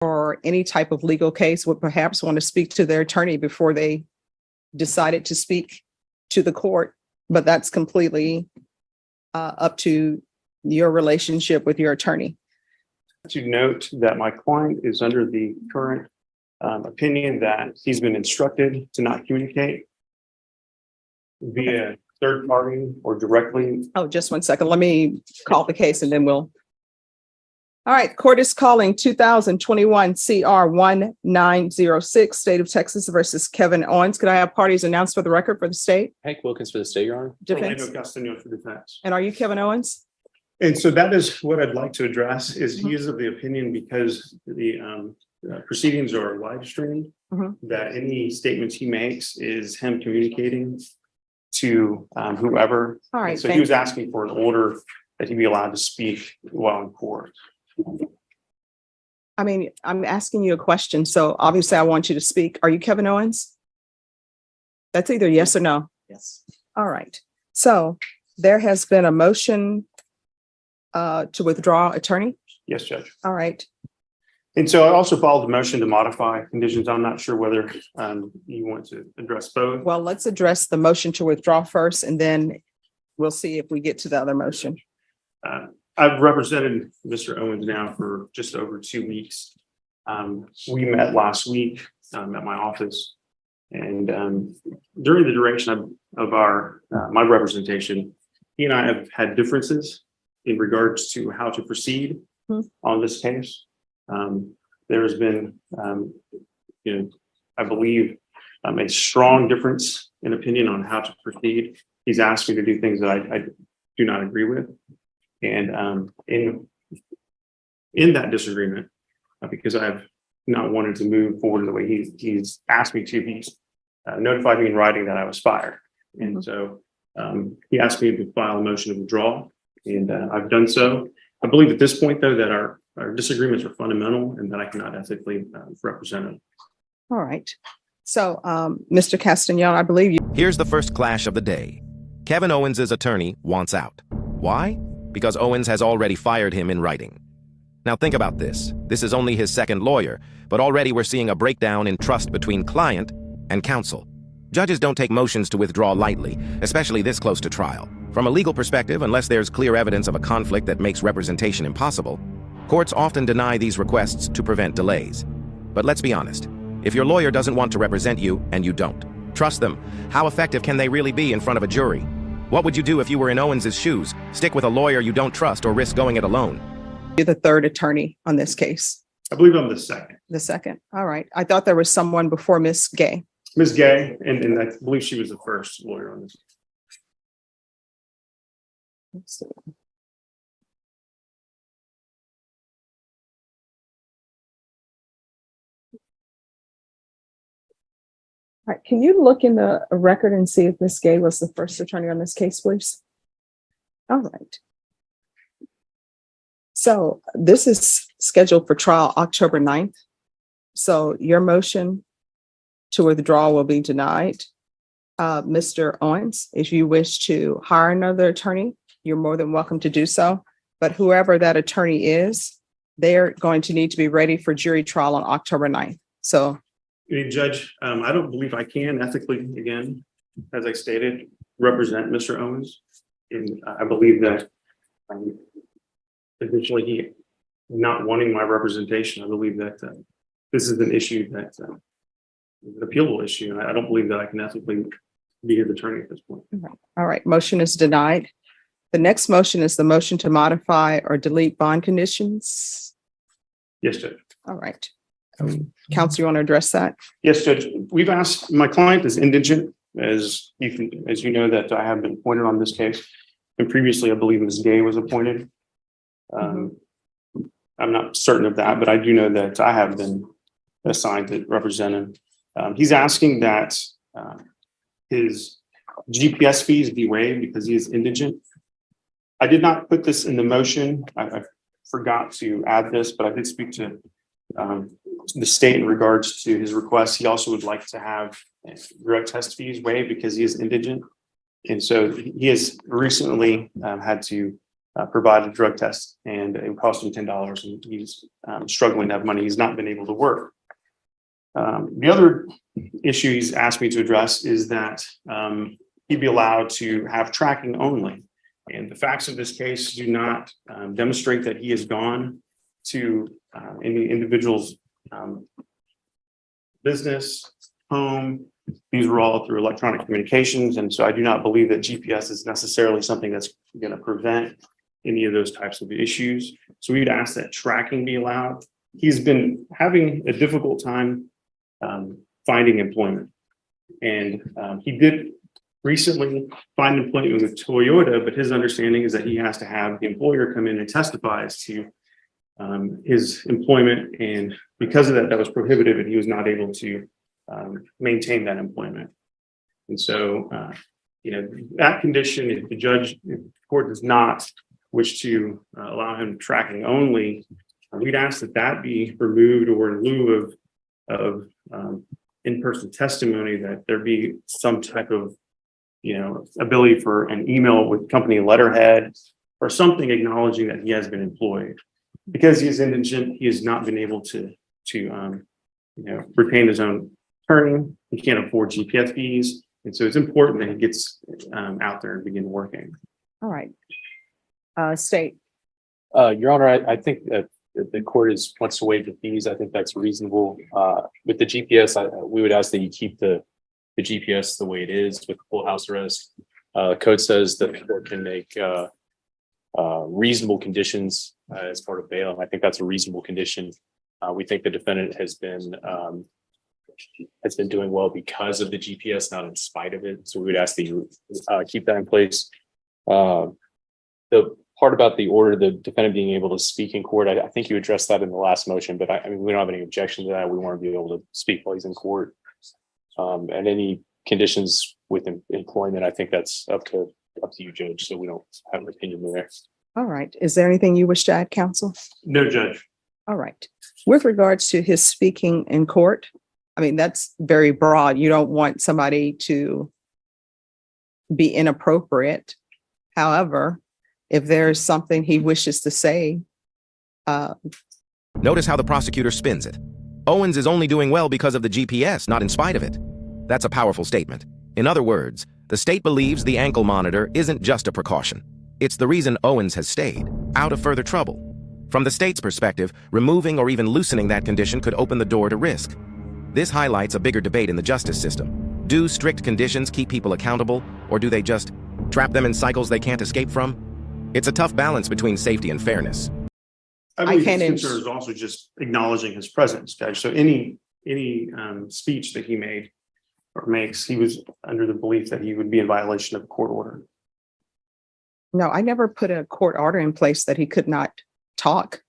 or any type of legal case would perhaps want to speak to their attorney before they decided to speak to the court, but that's completely up to your relationship with your attorney. To note that my client is under the current opinion that he's been instructed to not communicate via third party or directly. Oh, just 1 second. Let me call the case and then we'll. All right, court is calling 2021 CR 1906, State of Texas versus Kevin Owens. Could I have parties announced for the record for the state? Hank Wilkins for the state, Your Honor. Defense. Orlando Castaño for defense. And are you Kevin Owens? And so that is what I'd like to address is he is of the opinion because the proceedings are live streamed, that any statements he makes is him communicating to whoever. All right. And so he was asking for an order that he be allowed to speak while in court. I mean, I'm asking you a question, so obviously I want you to speak. Are you Kevin Owens? That's either yes or no. Yes. All right. So there has been a motion to withdraw attorney. Yes, Judge. All right. And so I also followed the motion to modify conditions. I'm not sure whether you want to address both. Well, let's address the motion to withdraw first, and then we'll see if we get to the other motion. I've represented Mr. Owens now for just over 2 weeks. We met last week at my office, and during the duration of our my representation, he and I have had differences in regards to how to proceed on this case. There has been, I believe, a strong difference in opinion on how to proceed. He's asked me to do things that I do not agree with. And in that disagreement, because I've not wanted to move forward in the way he's asked me to, he's notified me in writing that I was fired. And so he asked me to file a motion to withdraw, and I've done so. I believe at this point, though, that our disagreements are fundamental and that I cannot ethically represent him. All right. So, Mr. Castagnone, I believe you. Here's the first clash of the day. Kevin Owens' attorney wants out. Why? Because Owens has already fired him in writing. Now think about this. This is only his second lawyer, but already we're seeing a breakdown in trust between client and counsel. Judges don't take motions to withdraw lightly, especially this close to trial. From a legal perspective, unless there's clear evidence of a conflict that makes representation impossible, courts often deny these requests to prevent delays. But let's be honest. If your lawyer doesn't want to represent you, and you don't, trust them. How effective can they really be in front of a jury? What would you do if you were in Owens' shoes? Stick with a lawyer you don't trust or risk going it alone? You're the third attorney on this case. I believe I'm the second. The second. All right. I thought there was someone before Miss Gay. Ms. Gay, and I believe she was the first lawyer on this. Let's see. All right, can you look in the record and see if Ms. Gay was the first attorney on this case, please? All right. So this is scheduled for trial October 9th. So your motion to withdraw will be denied. Mr. Owens, if you wish to hire another attorney, you're more than welcome to do so. But whoever that attorney is, they're going to need to be ready for jury trial on October 9th. So Judge, I don't believe I can ethically, again, as I stated, represent Mr. Owens. And I believe that eventually he not wanting my representation, I believe that this is an issue that is an appealable issue. And I don't believe that I can ethically be his attorney at this point. all right, motion is denied. The next motion is the motion to modify or delete bond conditions. Yes, Judge. All right. Counsel, you want to address that? Yes, Judge. We've asked, my client is indigent, as you know, that I have been appointed on this case. And previously, I believe Ms. Gay was appointed. I'm not certain of that, but I do know that I have been assigned to represent him. He's asking that his GPS fees be waived because he is indigent. I did not put this in the motion. I forgot to add this, but I did speak to the state in regards to his request. He also would like to have drug test fees waived because he is indigent. And so he has recently had to provide a drug test, and it would cost him $10, and he's struggling to have money. He's not been able to work. The other issue he's asked me to address is that he'd be allowed to have tracking only. And the facts of this case do not demonstrate that he has gone to any individual's business, home. These were all through electronic communications. And so I do not believe that GPS is necessarily something that's going to prevent any of those types of issues. So we'd ask that tracking be allowed. He's been having a difficult time finding employment. And he did recently find employment with Toyota, but his understanding is that he has to have the employer come in and testify as to his employment. And because of that, that was prohibitive, and he was not able to maintain that employment. And so, that condition, if the court does not wish to allow him tracking only, we'd ask that that be removed, or in lieu of in-person testimony, that there be some type of ability for an email with company letterhead or something acknowledging that he has been employed. Because he is indigent, he has not been able to retain his own attorney. He can't afford GPS fees, and so it's important that he gets out there and begin working. All right. State. Your Honor, I think that the court wants to waive the fees. I think that's reasonable. With the GPS, we would ask that you keep the GPS the way it is with full house arrest. Code says that the court can make reasonable conditions as part of bail. I think that's a reasonable condition. We think the defendant has been doing well because of the GPS, not in spite of it. So we would ask that you keep that in place. The part about the order, the defendant being able to speak in court, I think you addressed that in the last motion, but I mean, we don't have any objection to that. We want to be able to speak while he's in court. And any conditions with employment, I think that's up to you, Judge. So we don't have an opinion there. All right. Is there anything you wish to add, counsel? No, Judge. All right. With regards to his speaking in court, I mean, that's very broad. You don't want somebody to be inappropriate. However, if there's something he wishes to say. Notice how the prosecutor spins it. Owens is only doing well because of the GPS, not in spite of it. That's a powerful statement. In other words, the state believes the ankle monitor isn't just a precaution. It's the reason Owens has stayed, out of further trouble. From the state's perspective, removing or even loosening that condition could open the door to risk. This highlights a bigger debate in the justice system. Do strict conditions keep people accountable, or do they just trap them in cycles they can't escape from? It's a tough balance between safety and fairness. I believe his concern is also just acknowledging his presence, Judge. So any speech that he made or makes, he was under the belief that he would be in violation of a court order. No, I never put a court order in place that he could not talk.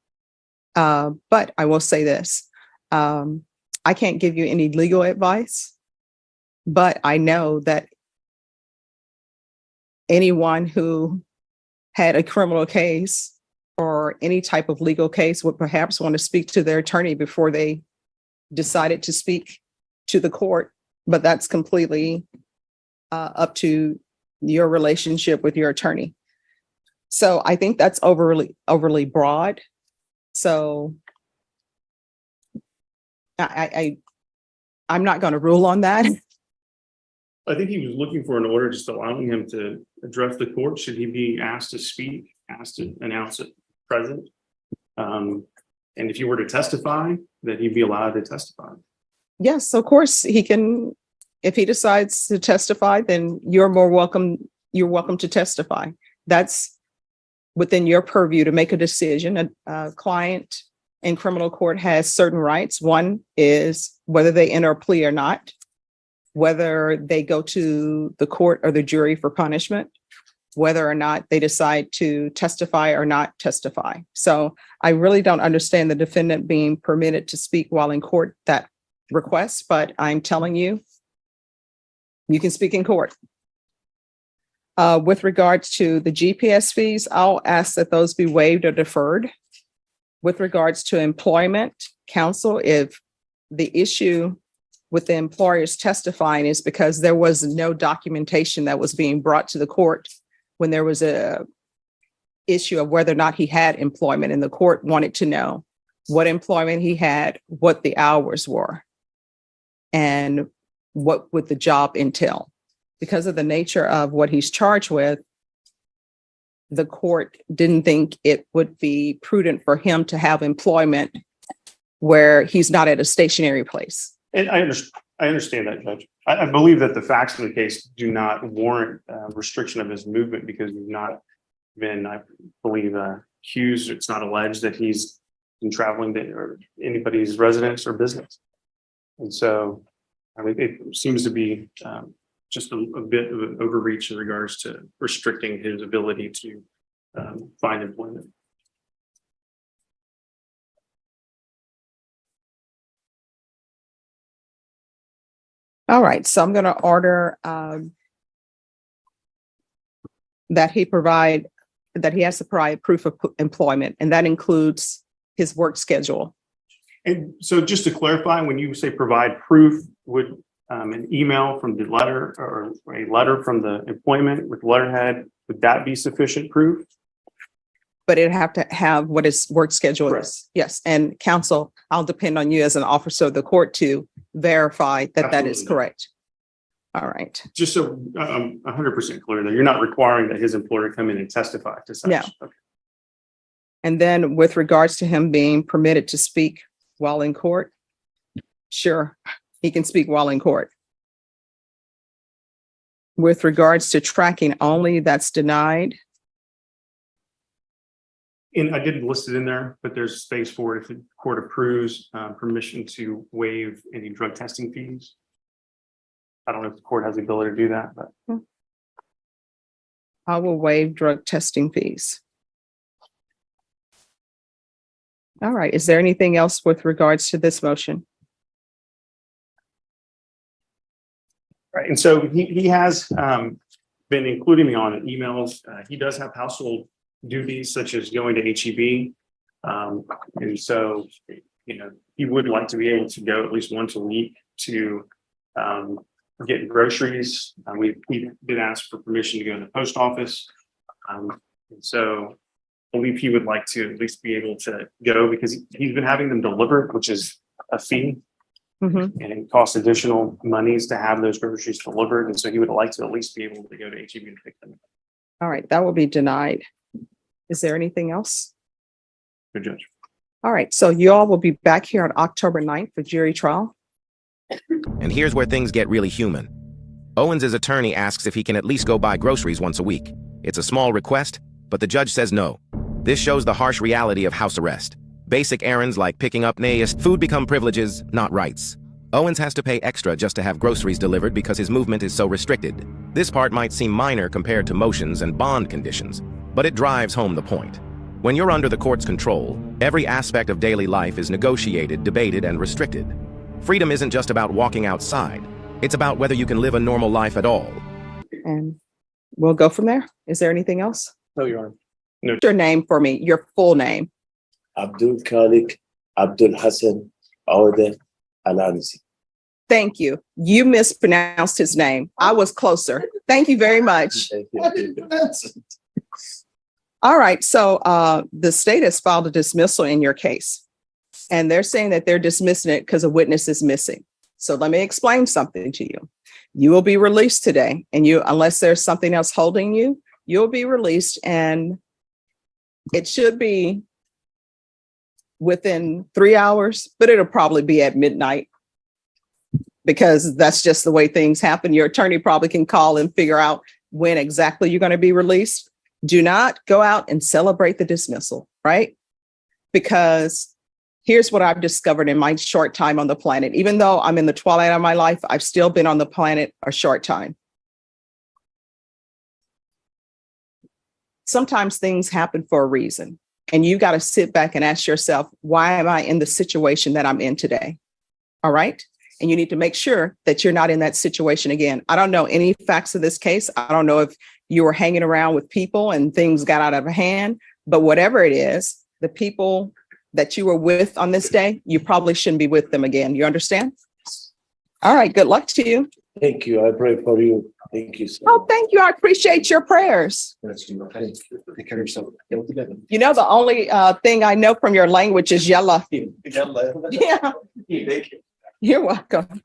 But I will say this. I can't give you any legal advice, but I know that anyone who had a criminal case or any type of legal case would perhaps want to speak to their attorney before they decided to speak to the court. But that's completely up to your relationship with your attorney. So I think that's overly broad. So I'm not going to rule on that. I think he was looking for an order just allowing him to address the court. Should he be asked to speak, asked to announce it present? And if he were to testify, that he'd be allowed to testify. Yes, of course he can. If he decides to testify, then you're welcome to testify. That's within your purview to make a decision. A client in criminal court has certain rights. One is whether they enter a plea or not, whether they go to the court or the jury for punishment, whether or not they decide to testify or not testify. So I really don't understand the defendant being permitted to speak while in court, that request, but I'm telling you, you can speak in court. With regards to the GPS fees, I'll ask that those be waived or deferred. With regards to employment, counsel, if the issue with the employers testifying is because there was no documentation that was being brought to the court when there was a issue of whether or not he had employment, and the court wanted to know what employment he had, what the hours were, and what would the job entail. Because of the nature of what he's charged with, the court didn't think it would be prudent for him to have employment where he's not at a stationary place. And I understand that, Judge. I believe that the facts of the case do not warrant restriction of his movement because he's not been, I believe, accused. It's not alleged that he's been traveling to or anybody's residence or business. And so, I mean, it seems to be just a bit of an overreach in regards to restricting his ability to find employment. All right, so I'm going to order that he has to provide proof of employment, and that includes his work schedule. And so just to clarify, when you say provide proof, would an email from the letter or a letter from the employment with letterhead, would that be sufficient proof? But it'd have to have what his work schedule Correct. is. Yes, and counsel, I'll depend on you as an officer of the court to verify that that is Absolutely. correct. All right. Just so I'm 100% clear that you're not requiring that his employer come in and testify to such. No. Okay. And then with regards to him being permitted to speak while in court, sure, he can speak while in court. With regards to tracking only, that's denied. And I did list it in there, but there's space for it if the court approves permission to waive any drug testing fees. I don't know if the court has the ability to do that, but I will waive drug testing fees. All right. Is there anything else with regards to this motion? right. And so he has been including me on emails. He does have household duties such as going to HEB. And so, you know, he would like to be able to go at least once a week to get groceries. He did ask for permission to go to the post office. And so I believe he would like to at least be able to go because he's been having them delivered, which is a fee. Mhm. And it costs additional monies to have those groceries delivered. And so he would like to at least be able to go to HEB and pick them up. All right, that will be denied. Is there anything else? Good judge. All right, so you all will be back here on October 9th for jury trial. And here's where things get really human. Owens's attorney asks if he can at least go buy groceries once a week. It's a small request, but the judge says no. This shows the harsh reality of house arrest. Basic errands like picking up food become privileges, not rights. Owens has to pay extra just to have groceries delivered because his movement is so restricted. This part might seem minor compared to motions and bond conditions, but it drives home the point. When you're under the court's control, every aspect of daily life is negotiated, debated, and restricted. Freedom isn't just about walking outside. It's about whether you can live a normal life at all. And we'll go from there. Is there anything else? No, Your Honor. What's your name for me, your full name? Abdul Khalik Abdul Hassan Awade Al-Ansi. Thank you. You mispronounced his name. I was closer. Thank you very much. Thank you. All right, so the state has filed a dismissal in your case. And they're saying that they're dismissing it because a witness is missing. So let me explain something to you. You will be released today, and unless there's something else holding you, you'll be released, and it should be within 3 hours, but it'll probably be at midnight because that's just the way things happen. Your attorney probably can call and figure out when exactly you're going to be released. Do not go out and celebrate the dismissal, right? Because here's what I've discovered in my short time on the planet. Even though I'm in the twilight of my life, I've still been on the planet a short time. Sometimes things happen for a reason, and you got to sit back and ask yourself, why am I in the situation that I'm in today? All right. And you need to make sure that you're not in that situation again. I don't know any facts of this case. I don't know if you were hanging around with people and things got out of hand, but whatever it is, the people that you were with on this day, you probably shouldn't be with them again. You understand? All right. Good luck to you. Thank you. I pray for you. Thank you so Oh, much. thank you. I appreciate your prayers. Take care of yourself. Get together. You know, the only thing I know from your language is yalla. Yeah, Thank you. you're welcome.